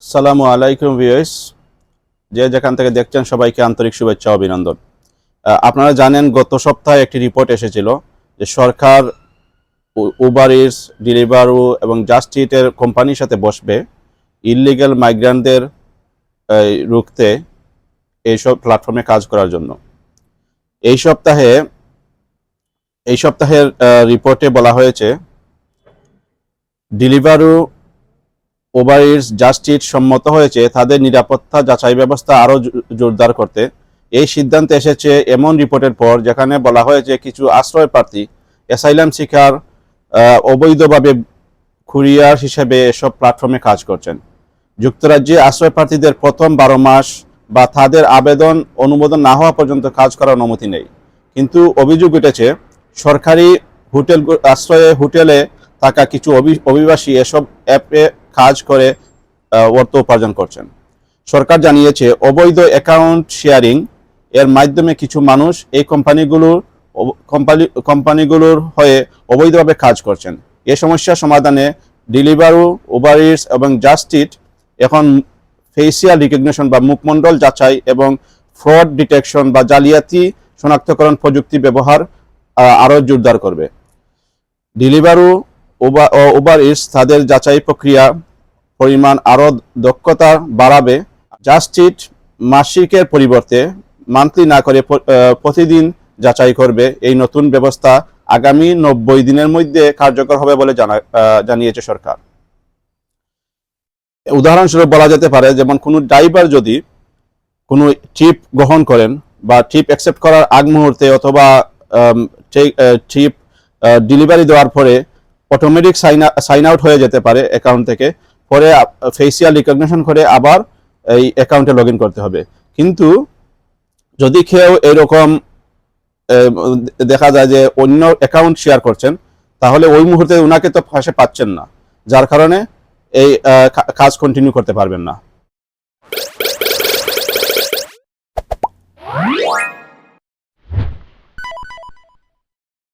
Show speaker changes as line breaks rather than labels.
আসসালামু আলাইকুম ভিউয়ার্স, যে যেখান থেকে দেখছেন সবাইকে আন্তরিক শুভেচ্ছা ও অভিনন্দন। আপনারা জানেন গত সপ্তাহে একটি রিপোর্ট এসেছিল যে সরকার উবার ইটস, ডেলিভারু এবং জাস্ট ইটের কোম্পানির সাথে বসবে ইললিগ্যাল মাইগ্রান্টদের রুখতে এইসব প্ল্যাটফর্মে কাজ করার জন্য। এই সপ্তাহের রিপোর্টে বলা হয়েছে Deliveroo, Uber it's, just it সম্মত হয়েছে তাদের নিরাপত্তা যাচাই ব্যবস্থা আরও জোরদার করতে। এই সিদ্ধান্তে এসেছে এমন রিপোর্টের পর যেখানে বলা হয়েছে কিছু আশ্রয় প্রার্থী, অ্যাসাইলাম শিকার অবৈধভাবে কুরিয়ার হিসেবে এসব প্ল্যাটফর্মে কাজ করছেন। যুক্তরাজ্যে আশ্রয় প্রার্থীদের প্রথম 12 মাস বা তাদের আবেদন অনুমোদন না হওয়া পর্যন্ত কাজ করার অনুমতি নেই। কিন্তু অভিযোগ উঠেছে সরকারি হোটেলে থাকা কিছু অভিবাসী এসব অ্যাপে কাজ করে অর্থ উপার্জন করছেন। সরকার জানিয়েছে অবৈধ অ্যাকাউন্ট শেয়ারিং এর মাধ্যমে কিছু মানুষ এই কোম্পানিগুলোর হয়ে অবৈধভাবে কাজ করছেন। এই সমস্যা সমাধানে ডেলিভারু, উবার ইটস এবং জাস্ট ইট এখন ফেসিয়াল রিকগনিশন বা মুখমণ্ডল যাচাই এবং ফ্রড ডিটেকশন বা জালিয়াতি শনাক্তকরণ প্রযুক্তি ব্যবহার আরও জোরদার করবে। ডেলিভারু উবার ইটস তাদের যাচাই প্রক্রিয়া পরিমাণ আরও দক্ষতা বাড়াবে। জাস্ট ইট মাসিকের পরিবর্তে মান্থলি না করে প্রতিদিন যাচাই করবে। এই নতুন ব্যবস্থা আগামী 90 দিনের মধ্যে কার্যকর হবে বলে জানিয়েছে সরকার। উদাহরণস্বরূপ বলা যেতে পারে, যেমন কোনো ড্রাইভার যদি কোনো ট্রিপ গ্রহণ করেন বা ট্রিপ অ্যাকসেপ্ট করার আগ মুহূর্তে অথবা ট্রিপ ডেলিভারি দেওয়ার পরে অটোমেটিক সাইন আউট হয়ে যেতে পারে অ্যাকাউন্ট থেকে, পরে ফেসিয়াল রিকগনিশন করে আবার এই অ্যাকাউন্টে লগ ইন করতে হবে। কিন্তু যদি কেউ এরকম দেখা যায় যে অন্য অ্যাকাউন্ট শেয়ার করছেন, তাহলে ওই মুহূর্তে ওনাকে তো পাশে পাচ্ছেন না, যার কারণে এই কাজ কন্টিনিউ করতে পারবেন না।